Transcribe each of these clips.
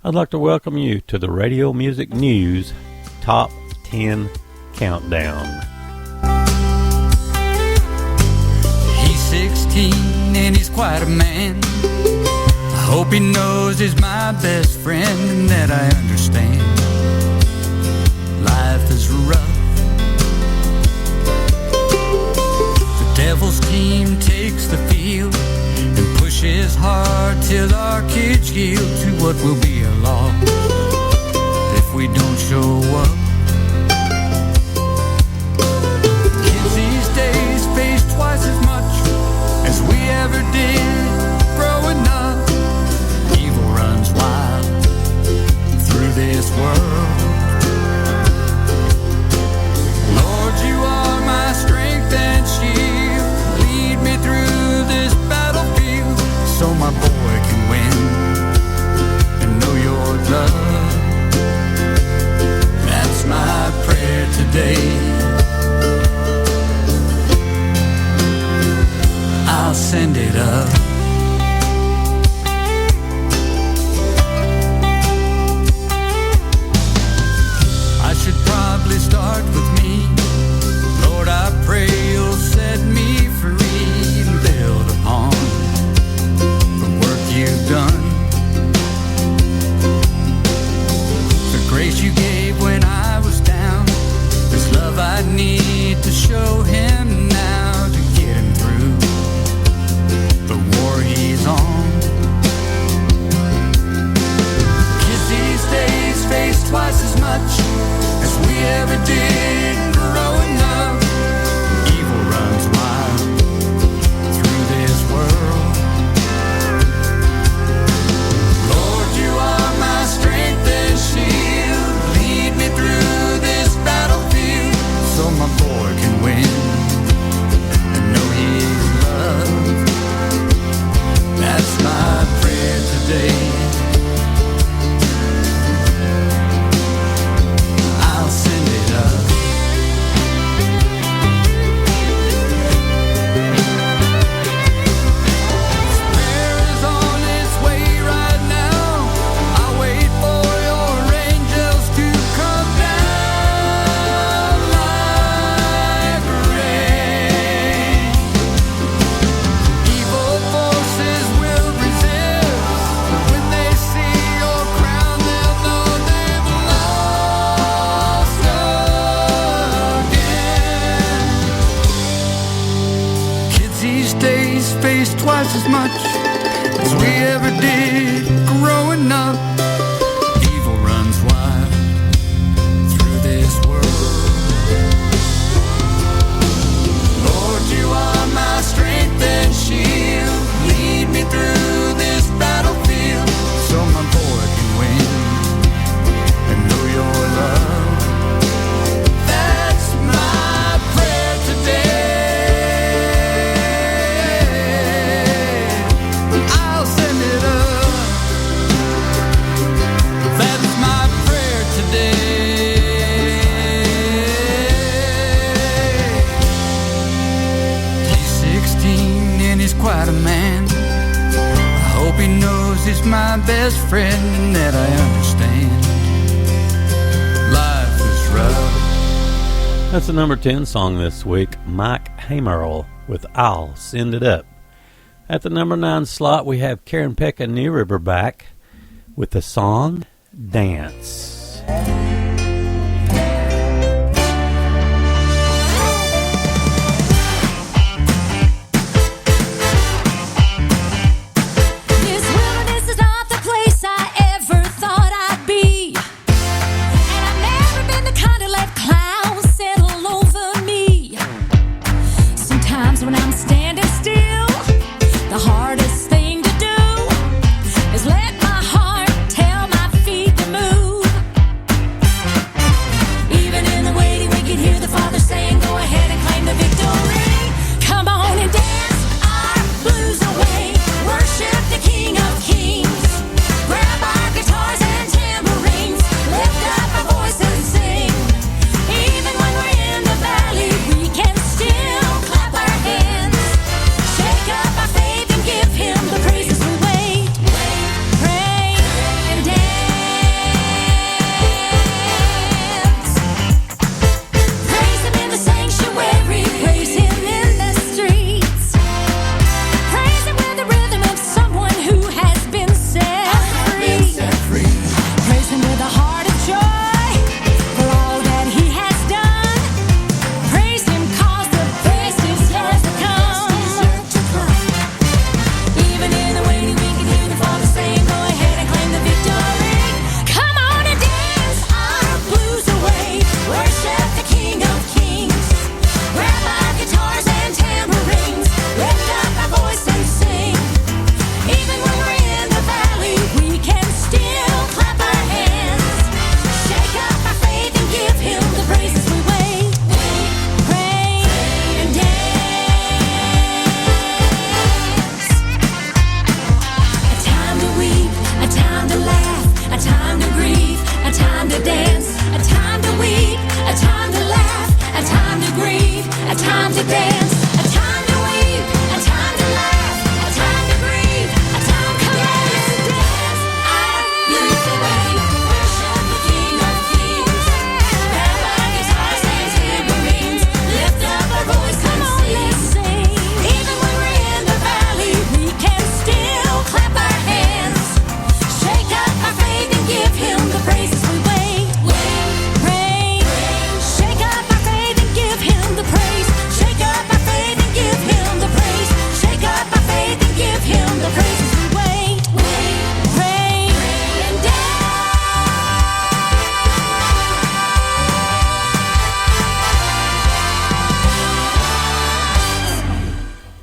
I'd like to welcome you to the Radio Music News Top 10 Countdown. He's 16 and he's quite a man. I hope he knows he's my best friend and that I understand. Life is rough. The devil's team takes the field and pushes hard till our kids yield to what will be a loss if we don't show up. Kids these days face twice as much as we ever did growing up. Evil runs wild through this world. Lord, you are my strength and shield. Lead me through this battlefield so my boy can win and know your love. That's my prayer today. I'll send it up. I should probably start with me. Lord, I pray you'll set me free and build upon the work you've done. The grace you gave when I was down, this love I need to show him now to get him through the war he's on. Kids these days face twice as much as we ever did growing up. Evil runs wild through this world. Lord, you are my strength and shield. Lead me through this battlefield so my boy can win and know he's loved. That's my prayer today. I'll send it up. Prayer is on its way right now. I'll wait for your angels to come down like rain. Evil forces will resist. When they see your crown, they'll know they've lost again. Kids these days face twice as much as we ever did growing up. Evil runs wild through this world. Lord, you are my strength and shield. Lead me through this battlefield so my boy can win and know your love. That's my prayer today. I'll send it up. That's my prayer today. He's 16 and he's quite a man. I hope he knows he's my best friend and that I understand. Life is rough. That's the number 10 song this week, Mike Hamerl with I'll Send It Up. At the number 9 slot, we have Karen Pekka New River back with the song Dance. This wilderness is not the place I ever thought I'd be. And I've never been the kind to let clouds settle over me. Sometimes when I'm standing still, the hardest thing to do is let my heart tell my feet to move.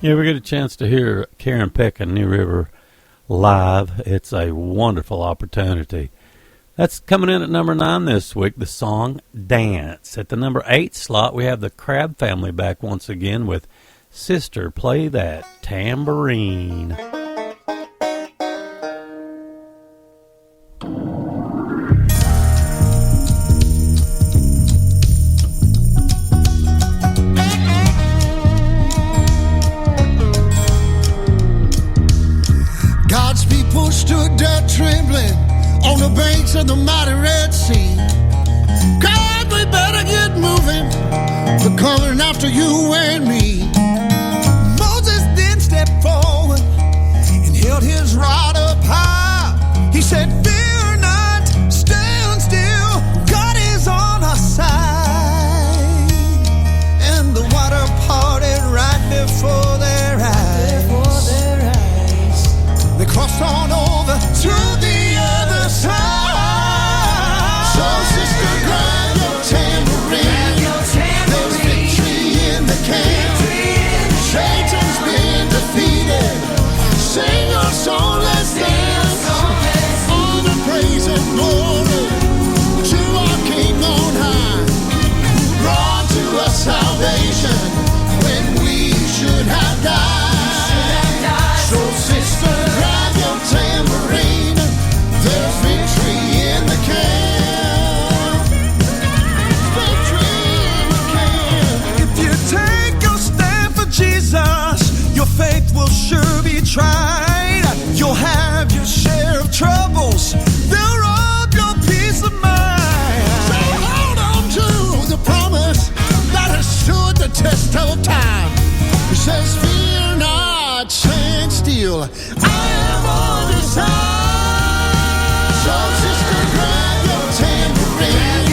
Yeah, we get a chance to hear Karen Peck and New River live. It's a wonderful opportunity. That's coming in at number 9 this week, the song Dance. At the number 8 slot, we have the Crab Family back once again with Sister, Play That Tambourine. God's people stood there trembling on the banks of the mighty Red Sea. God, we better get moving. We're coming after you and me. Moses then stepped forward and held his rod up high. He said, fear not, stand still. God is on our side. And the water parted right before their eyes. They crossed on over to the other side. So sister, grab your tambourine. There's victory in the camp. Satan's been defeated. Sing your song, let's dance. Honor, praise, and glory to our King on high, who brought to us salvation when we should have died. So sister, grab your tambourine. There's victory in the camp. Victory in the camp. If you take your stand for Jesus, your faith will sure be tried. You'll have your share of troubles. They'll rob your peace of mind. So hold on to the promise that has stood the test of time. It says, fear not, stand still. I am on your side. So sister, grab your tambourine.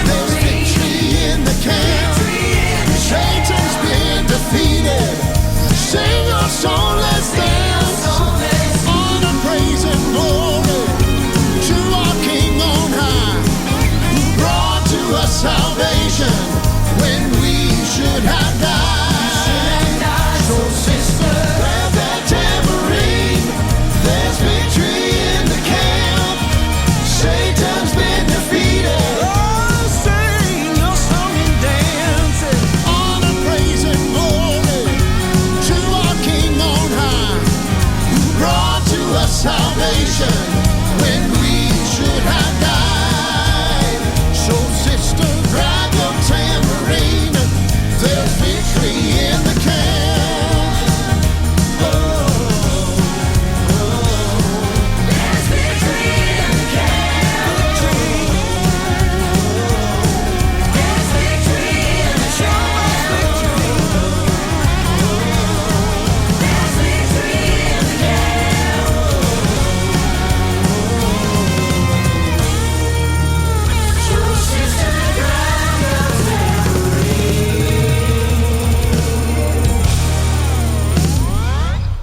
There's victory in the camp. Satan's been defeated. Sing your song, let's dance. Honor, praise, and glory to our King on high, who brought to us salvation when we should have died. So sister, grab that tambourine. There's victory in the camp. Satan's been defeated. Oh, sing your song and dance. Honor, praise, and glory to our King on high, who brought to us salvation when we should have died. So sister, grab your tambourine. There's victory in the camp. There's victory in the camp. There's victory in the camp. There's victory in the camp. So sister, grab your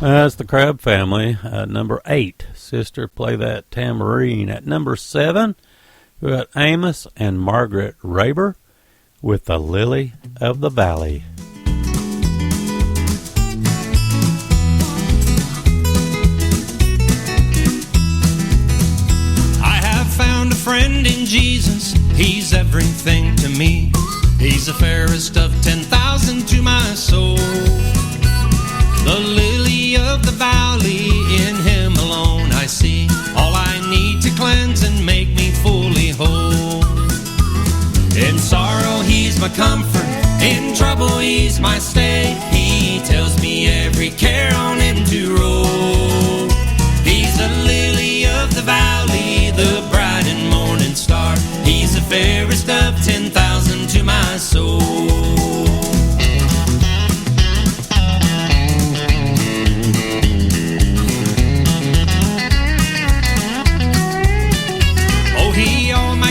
That's the Crab Family. Number 8, Sister, Play That Tambourine. At number 7, we got Amos and Margaret Raber with The Lily of the Valley. I have found a friend in Jesus. He's everything to me. He's the fairest of 10,000 to my soul. The lily of the valley, in him alone I see all I need to cleanse and make me fully whole. In sorrow he's my comfort, in trouble he's my stay. He tells me every care on him to roll. He's the lily of the valley, the bright and morning star. He's the fairest of 10,000 to my soul.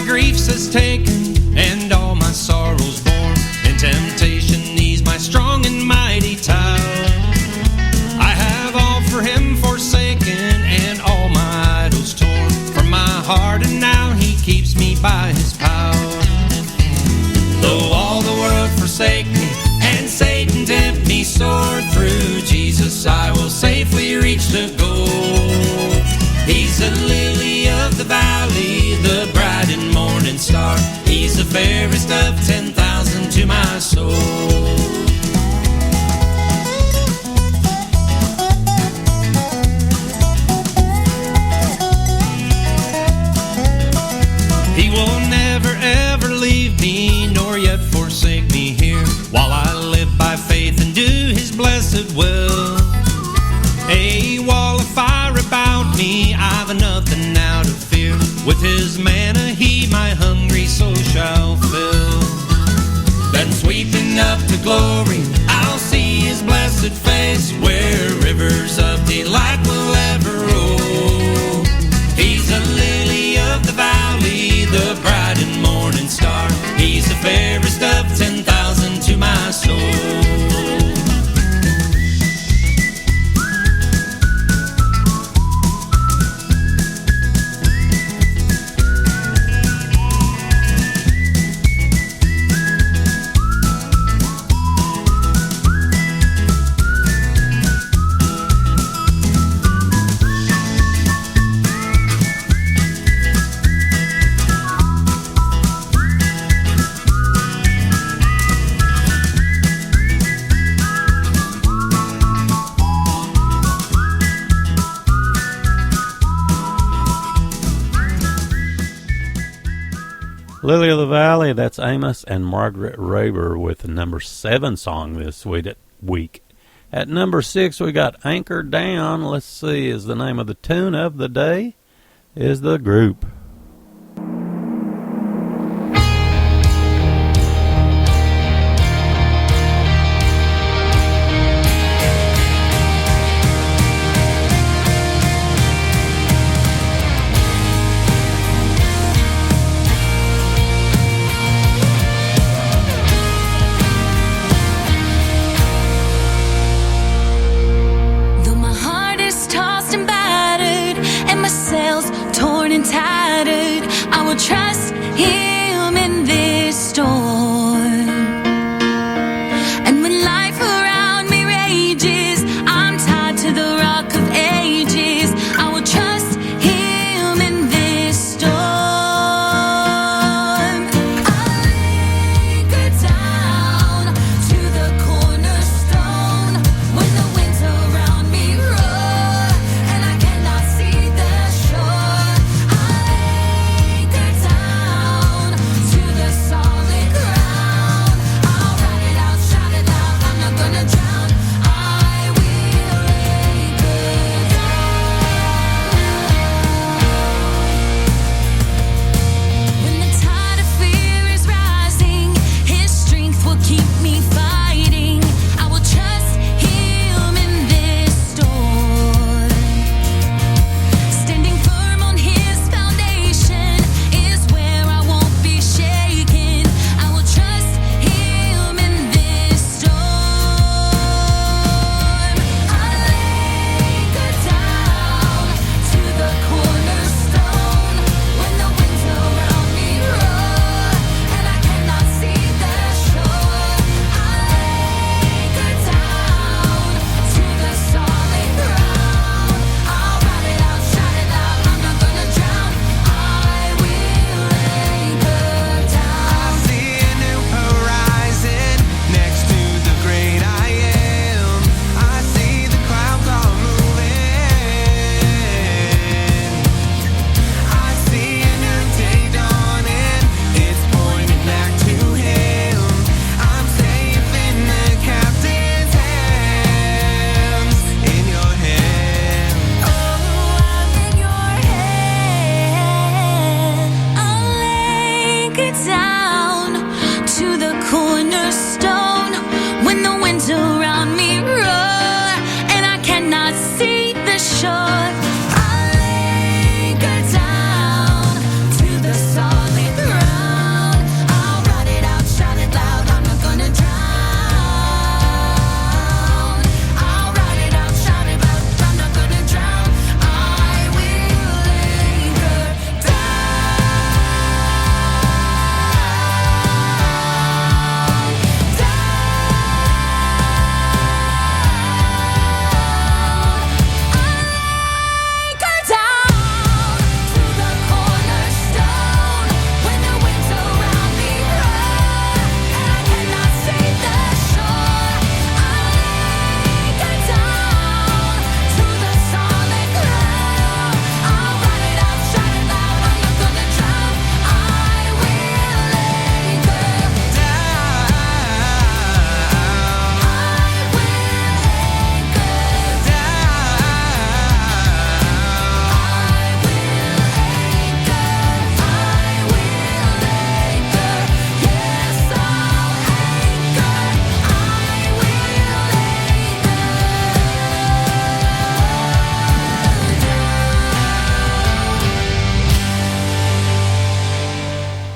Griefs has taken and all my sorrows borne. In temptation he's my strong and mighty tower. I have lily of the valley, the bright and morning star. He's the fairest of 10,000 to my soul. He will never ever leave me, nor yet forsake me here, while I live by faith and do his blessed will. A wall of fire about me, I've nothing now to fear. With his manna he my hungry soul shall fill. Then sweeping up to glory, I'll see his blessed face, where rivers of delight will ever roll. He's the lily of the valley, the bright and morning star. He's the fairest of 10,000 to my soul. Lily of the Valley, that's Amos and Margaret Raber with the number 7 song this week. At number 6, we got Anchor Down. Let's see, is the name of the tune of the day, is The Group. Though my heart is tossed and battered and my sails torn and tattered,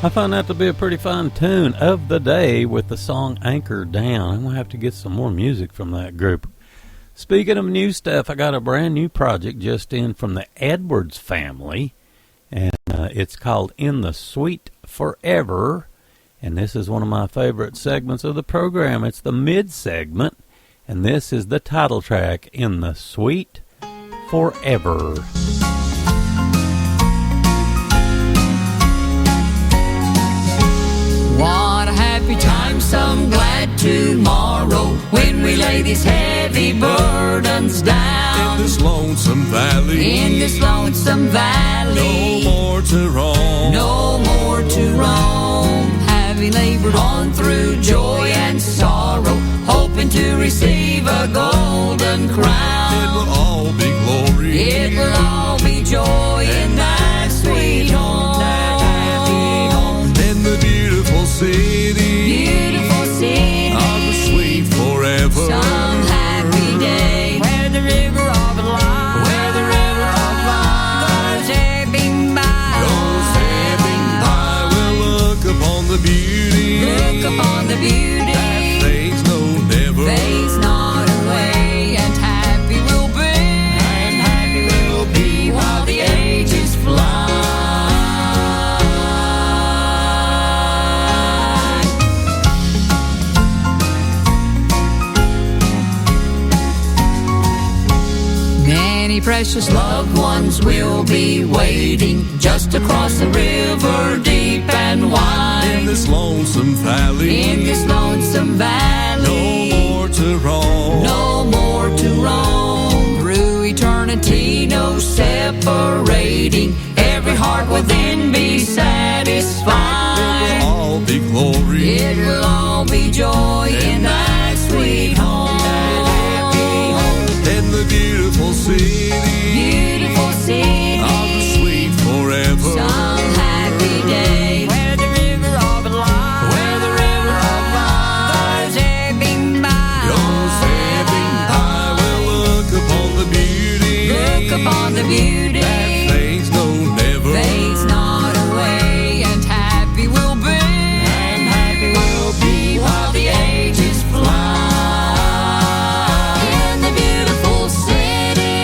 I found that to be a pretty fine tune of the day with the song Anchor Down. I'm going to have to get some more music from that group. Speaking of new stuff, I got a brand new project just in from the Edwards family, and it's called In the Sweet Forever, and this is one of my favorite segments of the program. It's the mid-segment, and this is the title track, In the Sweet Forever. What a happy time, some glad tomorrow, when we lay these heavy burdens down. In this lonesome valley, In this lonesome valley, no more to roam. no more to roam. Having labored on through joy and sorrow, hoping to receive a golden It crown. will all be glory. It will all be joy in that sweet home. In the beautiful city, Beautiful city, of the sweet forever. some happy day, where the river of life, where the river of life goes ebbing by. Goes ebbing by. We'll look upon the beauty. Look upon the beauty That fades no never. fades not away, and happy we'll be, and happy we'll be while the ages fly. Many precious loved ones will be waiting just across the river deep and wide. In this lonesome valley, In this lonesome valley, no more to roam. no more to roam. Through eternity, no separating. Every heart will then be It satisfied. will all be glory. It will all be joy in that sweet home. In the beautiful city, Beautiful city, of the sweet forever. some happy day, where the river of life, where the river of life goes ebbing by. Goes ebbing by. We'll look upon the beauty. Look upon the beauty That fades no never. fades not away, and happy we'll be, and happy we'll be while the ages fly. In the beautiful city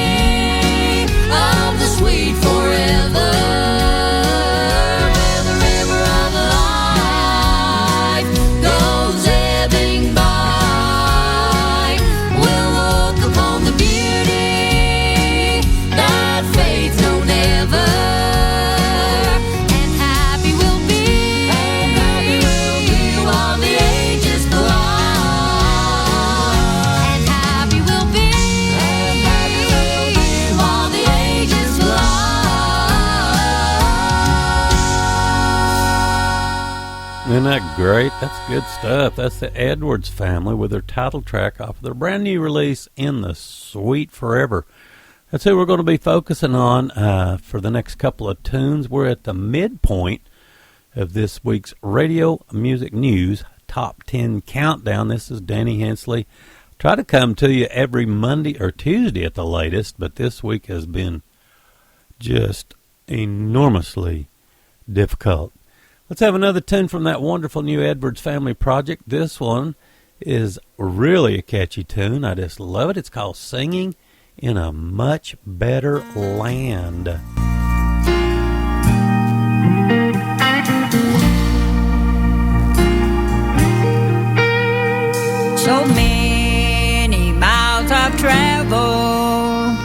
of the sweet forever, where the river of life goes ebbing by, we'll look upon the beauty that fades no never, and happy we'll be, while the ages fly, and happy we'll be, while the ages fly. Isn't that great? That's good stuff. That's the Edwards family with their title track off of their brand new release, In the Sweet Forever. That's who we're going to be focusing on for the next couple of tunes. We're at the midpoint of this week's Radio Music News Top 10 Countdown. This is Danny Hensley. Try to come to you every Monday or Tuesday at the latest, but this week has been just enormously difficult. Let's have another tune from that wonderful new Edwards family project. This one is really a catchy tune. I just love it. It's called Singing in a Much Better Land. So many miles I've traveled,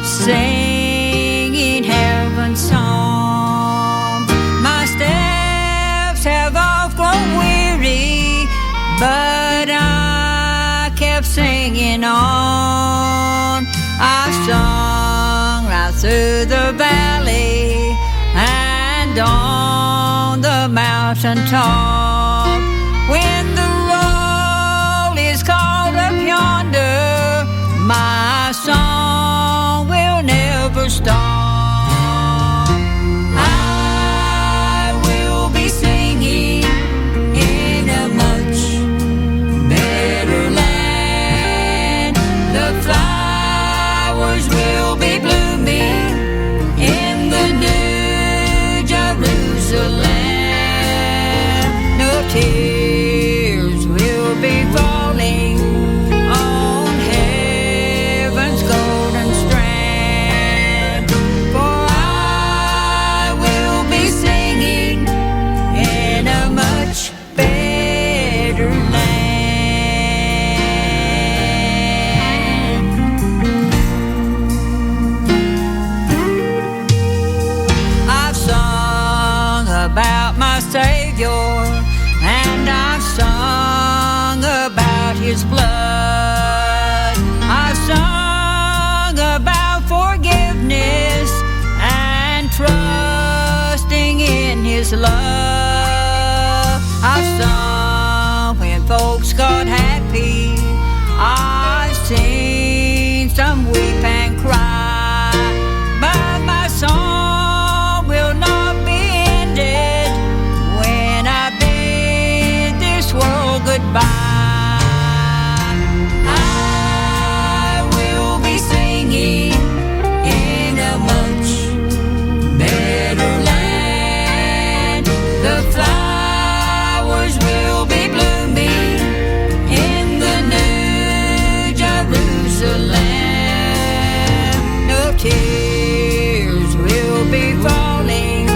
singing heaven's song. My steps have oft grown weary, but I kept singing on. I sung right through the valley and on the mountain top. When the roll is called up yonder, my song will never stop. I will be singing in a much better land. The flowers will be blooming in the new Jerusalem. tears will be falling on heaven's golden strand. For I will be singing in a much better land. I've sung about my Savior, and I've sung about His blood. I've sung about forgiveness and trusting in His love. I've sung when folks got happy. I've seen some weep and cry, but my song will not be ended when I bid this world goodbye. I will be singing in a much better land. The flowers will be blooming in the New Jerusalem. No tears will be falling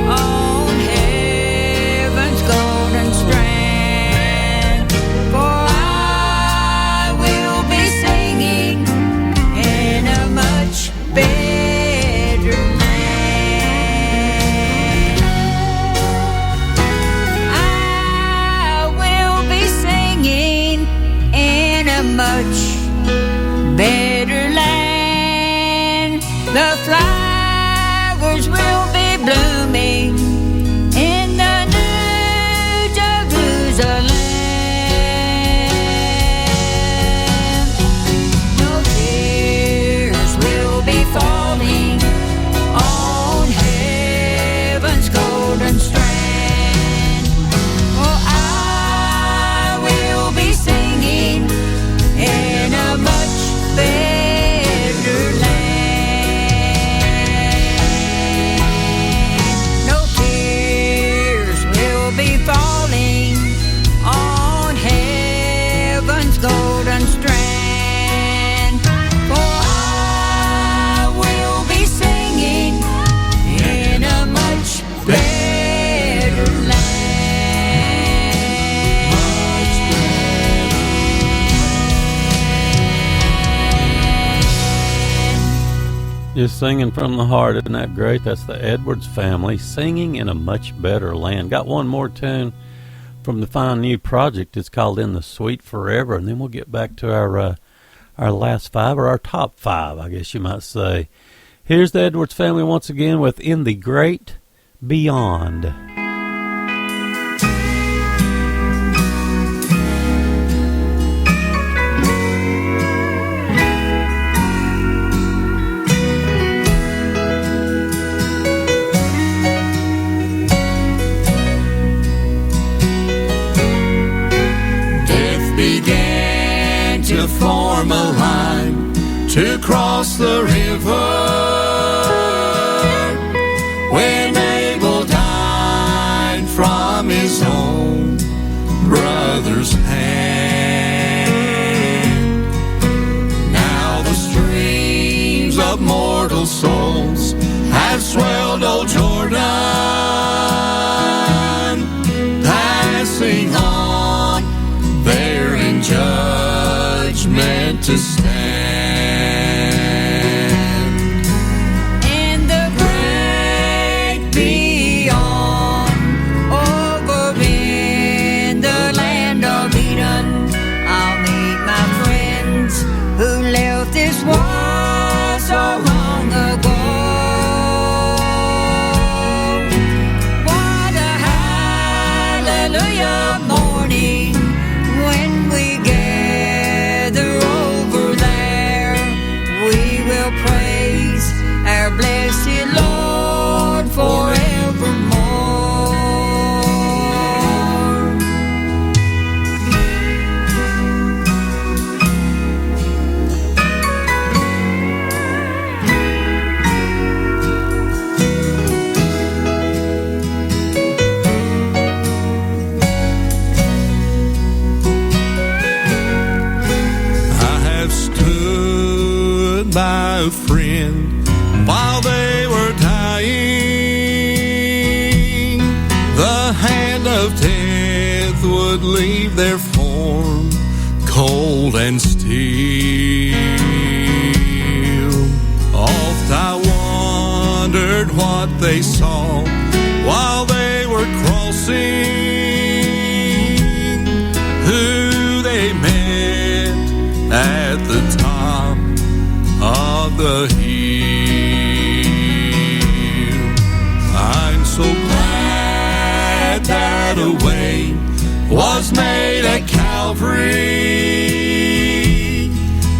on heaven's golden strand. For I will be singing in a much better land. I will be singing in a much better land. The flowers will be blooming in the New Jerusalem. No tears will be falling on heaven's golden strand. For I will be singing in a much better land. No tears will be falling on heaven's golden strand. For I will be singing in a much better land. Just singing from the heart, isn't that great? That's the Edwards family singing in a much better land. Got one more tune from the fine new project. It's called In the Sweet Forever, and then we'll get back to our last five, or our top five, I guess you might say. Here's the Edwards family once again with In the Great Beyond. Death began to form a line to cross the river. When Abel died from his own brother's hand, now the streams of mortal souls have swelled old Jordan, passing on there in judgment to stand. In the great beyond, over in the land of Eden, I'll meet my friends who left this world so long ago. What a hallelujah morning when we gather over a friend while they were dying. The hand of death would leave their form cold and still. Oft I wondered what they saw while they were crossing, who they met at the top of the hill. I'm so glad that a way was made at Calvary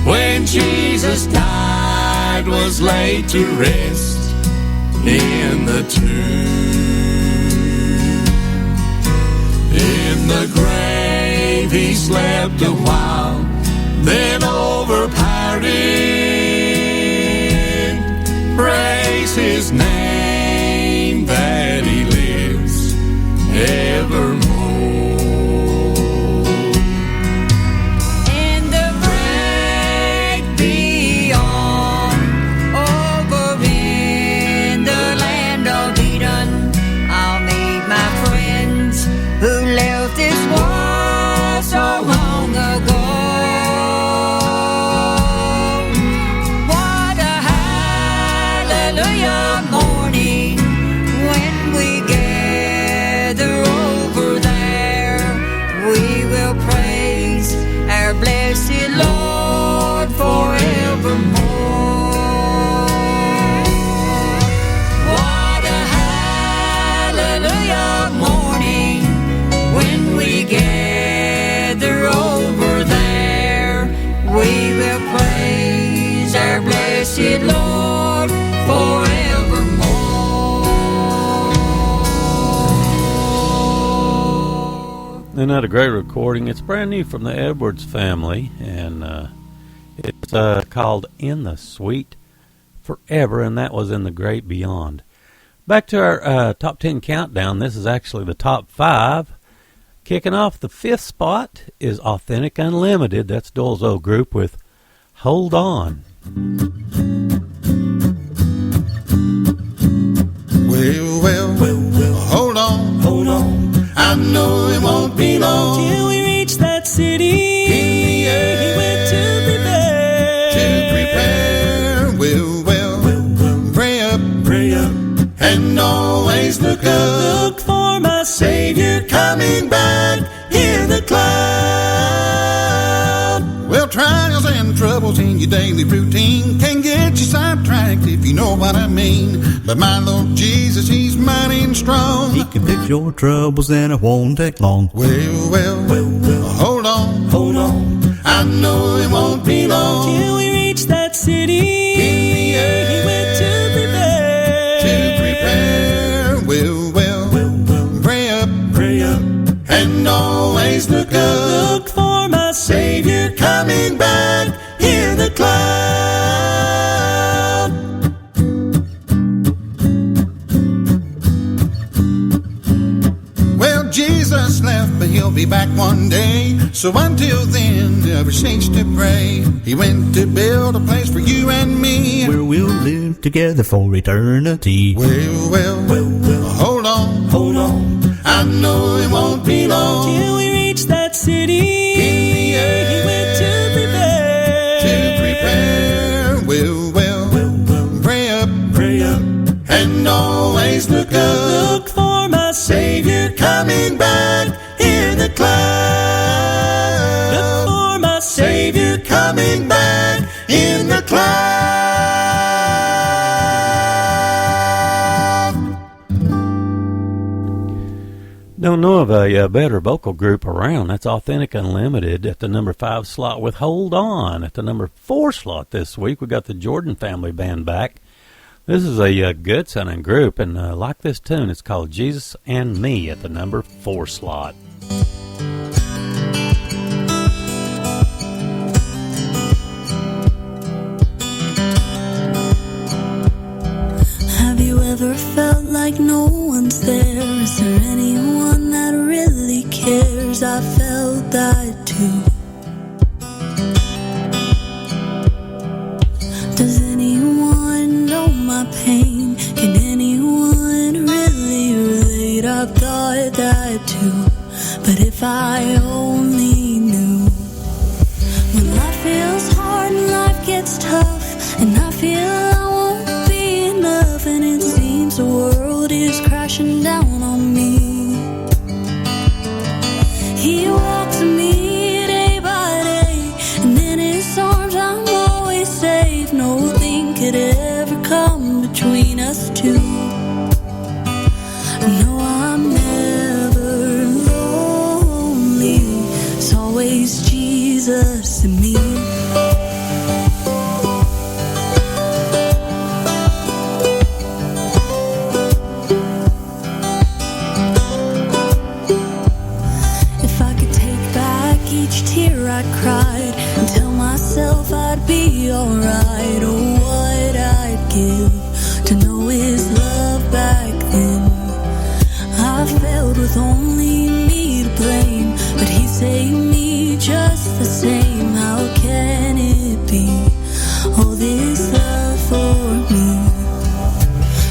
when Jesus died, was laid to rest in the tomb. In the grave he slept a while, then overpowered it. Praise his name that he lives evermore. In the great beyond, over in the land of Eden, I'll meet my friends who left this world so long ago. What a hallelujah morning when we gather over there. We will praise our blessed Lord forevermore. What a hallelujah morning when we gather over there. We will praise our blessed Lord forevermore. Another great recording. It's brand new from the Edwards family, and it's called In the Sweet Forever, and that was in the Great Beyond. Back to our top 10 countdown. This is actually the top 5. Kicking off the 5th spot is Authentic Unlimited. That's Dole's old group with Hold On. Well, hold on, hold on. I know it won't be long Till we reach that city, in the air. he went to prepare. Well, pray up, and always look up. Look for my Savior Coming back in the cloud. Well, trials and troubles in your daily routine can get you sidetracked, if you know what I mean. But my Lord Jesus, he's mighty and strong. He can fix your troubles and it won't take long. Well, hold on, hold on. I know it won't be long Till we reach that city, in the air. he went to prepare. Well, pray up, and always look up. Look for my Savior Coming back in the cloud. Well, Jesus left, but he'll be back one day. So until then, never cease to pray. He went to build a place for you and me. where we'll live together for eternity. Well, hold on, hold on. I know it won't be long Till we reach that city, in the air. he went to prepare. Well, pray up, and always look up. Look for my Savior Coming back in the cloud. Look for my Savior Coming back in the cloud. Don't know of a better vocal group around. That's Authentic Unlimited at the number 5 slot with Hold On. At the number 4 slot this week, we got the Jordan Family Band back. This is a good-sounding group, and like this tune, it's called Jesus and Me at the number 4 slot. Have you ever felt like no one's there? Is there anyone that really cares? I felt that too. Does anyone wanted to, but if I only knew. When life feels hard and life gets tough, and I feel I won't be enough, and it seems the world is crashing down on me. He walks with me day by day, and in his arms I'm always safe. Nothing could ever come between us two. No, I'm never lonely. It's always Jesus and me. If I could take back each tear I cried and tell myself I'd be alright, oh, what I'd give to know his love back then. I failed with only me to blame, but he saved me just the same. How can it be? Oh, this love for me.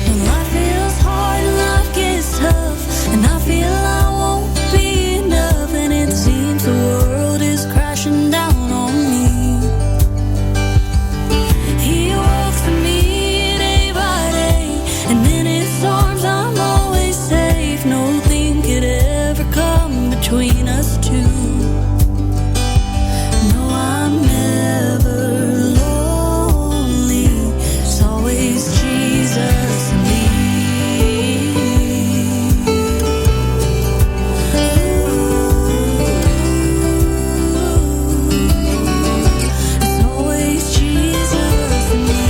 When life feels hard and life gets tough, and I feel I won't be enough, and it seems the world is crashing down on me. He walks with me day by day, and in his arms I'm always safe. Nothing could ever come between us two. No, I'm never lonely. It's always Jesus and me. It's always Jesus and me.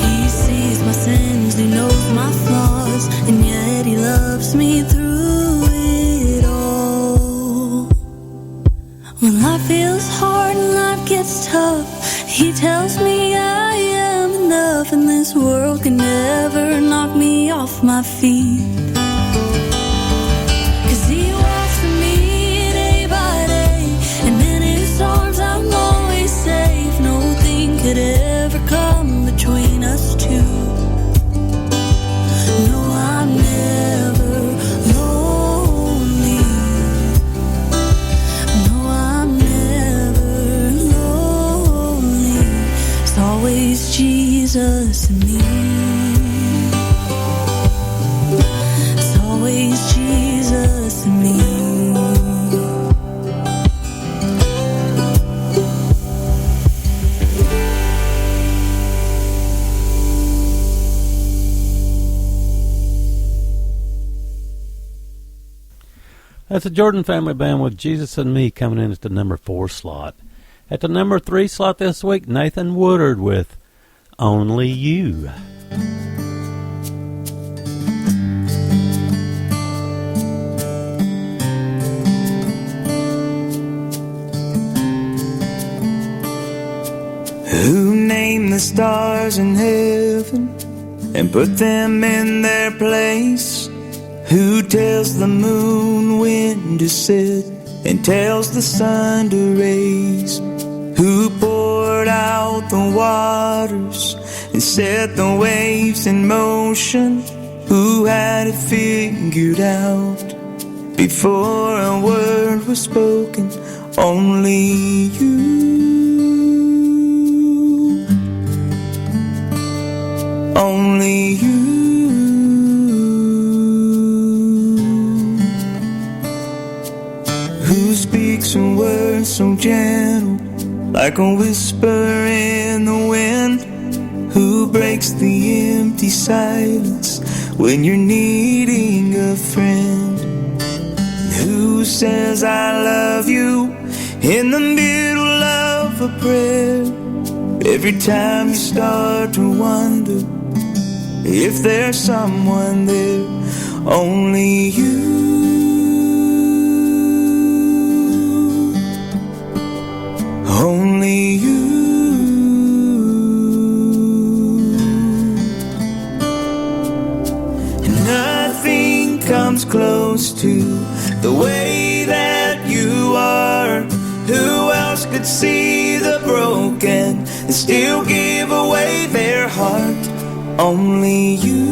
He sees my sins, he knows my flaws, and yet he loves me through it all. When life feels hard and life gets tough, he tells me I am enough, and this world can never knock me off my feet. 'Cause he walks with me day by day, and in his arms I'm always safe. Nothing could ever come between us two. No, I'm never lonely. No, I'm never lonely. It's always Jesus and me. It's always Jesus and me. That's the Jordan Family Band with Jesus and Me coming in at the number 4 slot. At the number 3 slot this week, Nathan Woodard with Only You. Who named the stars in heaven and put them in their place? Who tells the moon when to set and tells the sun to rise? Who poured out the waters and set the waves in motion? Who had it figured out before a word was spoken? Only you. Only you. Who speaks in words so gentle, like a whisper in the wind? Who breaks the empty silence when you're needing a friend? Who says I love you in the middle of a prayer? Every time you start to wonder if there's someone there. Only you. Only you. Nothing comes close to the way that you are. Who else could could see the broken and still give away their heart. Only you.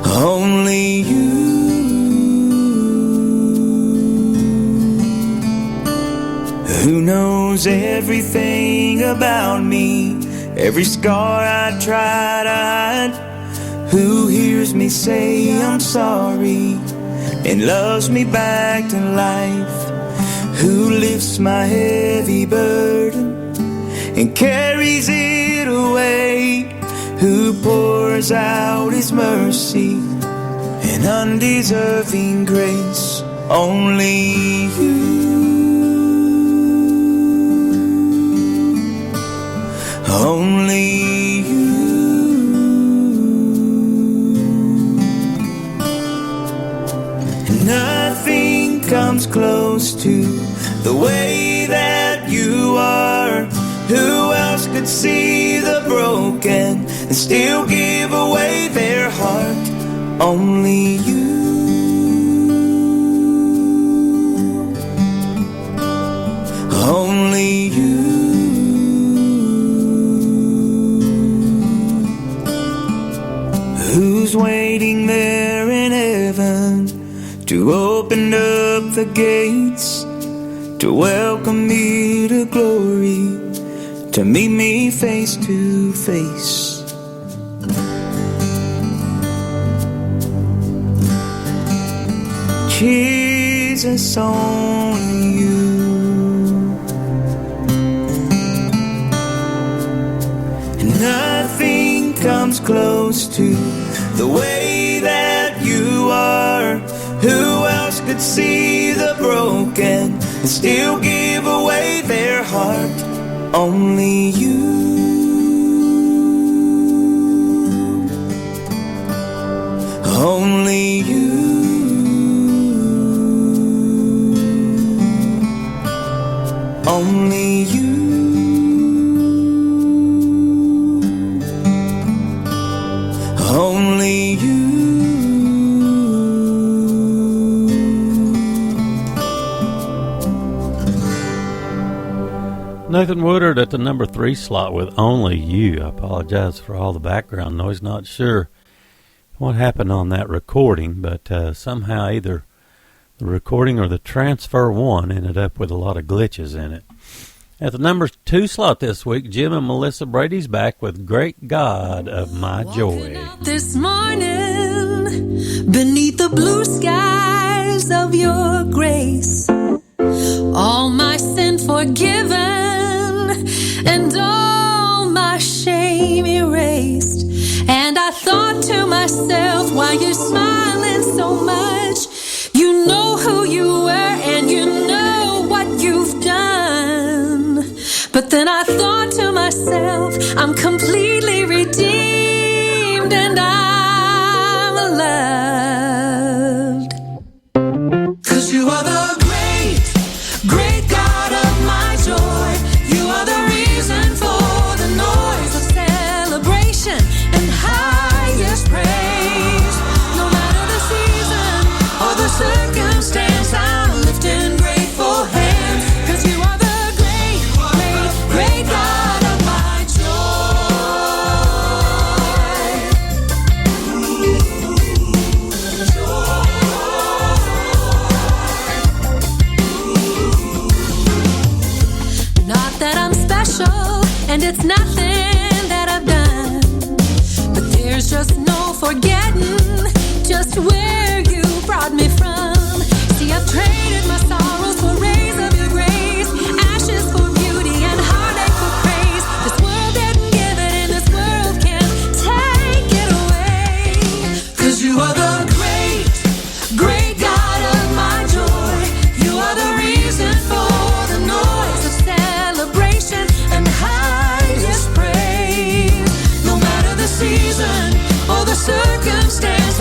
Only you. Who knows everything about me, every scar I try to hide? Who hears me say I'm sorry and loves me back to life? Who lifts my heavy burden and carries it away? Who pours out his mercy and undeserving grace? Only you. Only you. Nothing comes close to the way that you are. Who else could see the broken and still give away their heart? Only you. Only you. Who's waiting there in heaven to open up the gates, to welcome me to glory, to meet me face to face? Jesus, only you. Nothing comes close to the way that you are. Who else could see the broken and still give away their heart? Only you. Only you. Only you. Only you. Nathan Woodard at the number 3 slot with Only You. I apologize for all the background noise. Not sure what happened on that recording, but somehow either the recording or the transfer one ended up with a lot of glitches in it. At the number 2 slot this week, Jim and Melissa Brady's back with Great God of My Joy. This morning, beneath the blue skies of your grace, all my sin forgiven and all my shame erased. And I thought to myself, why you're smiling so much? You know who you were and you know what you've done. But then I thought to myself, I'm completely redeemed and I'm loved. 'Cause you are the great, great God of my joy. You are the reason for the noise of celebration and highest praise. No matter the season or the circumstance, I'm lifting grateful hands. 'Cause you are the great, great, great God of my joy. Not that I'm special, and it's nothing that I've done, but there's just no forgetting just where you brought me from. See, I've traded my sorrows for rays of your grace, ashes for beauty and heartache for praise. This world didn't give it and this world can't take it away. 'Cause you are the great, great God of my joy. You are the reason for the noise of celebration and highest praise. No matter the season or the circumstance,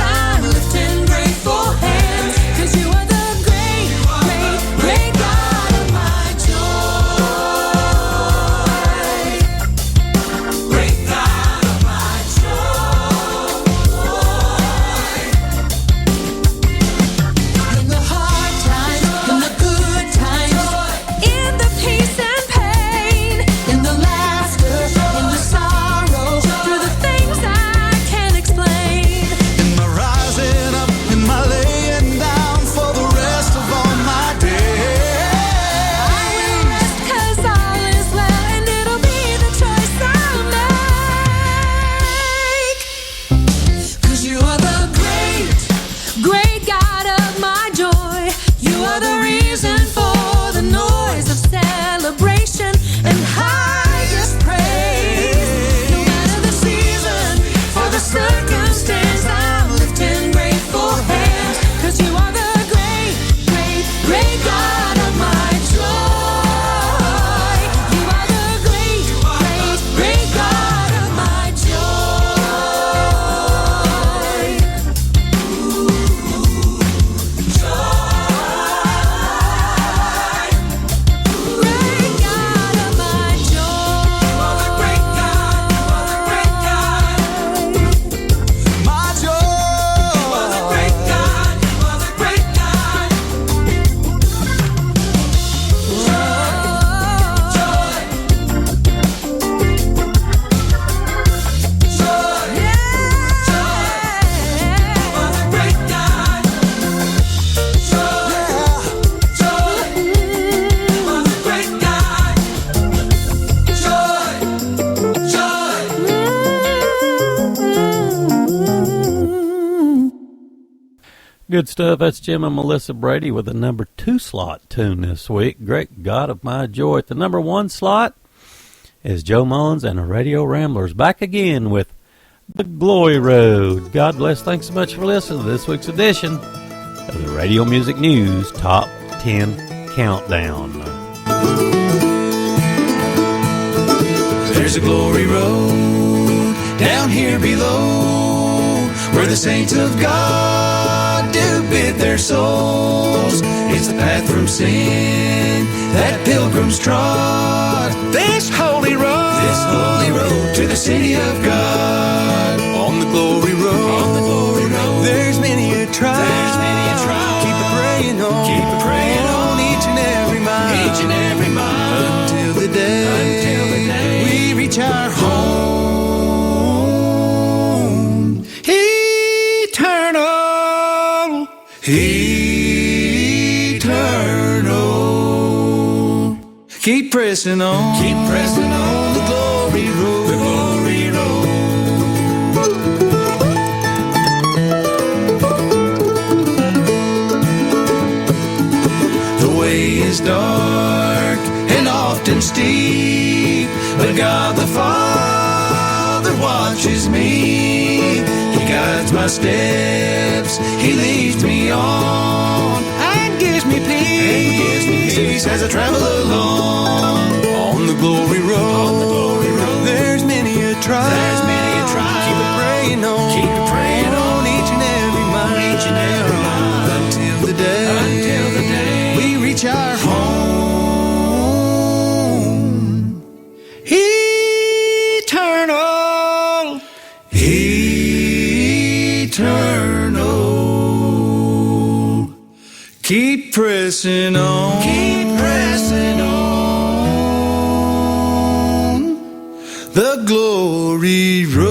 Good stuff. That's Jim and Melissa Brady with the number 2 slot tune this week. Great God of my joy. At the number 1 slot is Joe Mullins and the Radio Ramblers back again with The Glory Road. God bless. Thanks so much for listening to this week's edition of the Radio Music News Top 10 Countdown. There's a glory road down here below where the saints of God do bid their souls. It's the path from sin that pilgrims trod. This holy road to the city of God. On the glory road, there's many a trial. Keep it praying on each and every mile, until the day we reach our home. Eternal. Keep pressing on the glory road. The way is dark and often steep, but God the Father watches me. He guides my steps, He leads me on, and gives me peace as I travel along. On the glory road, there's many a trial. Keep it praying on each and every mile, until the day we reach our home. Eternal. Keep pressing on. The glory road.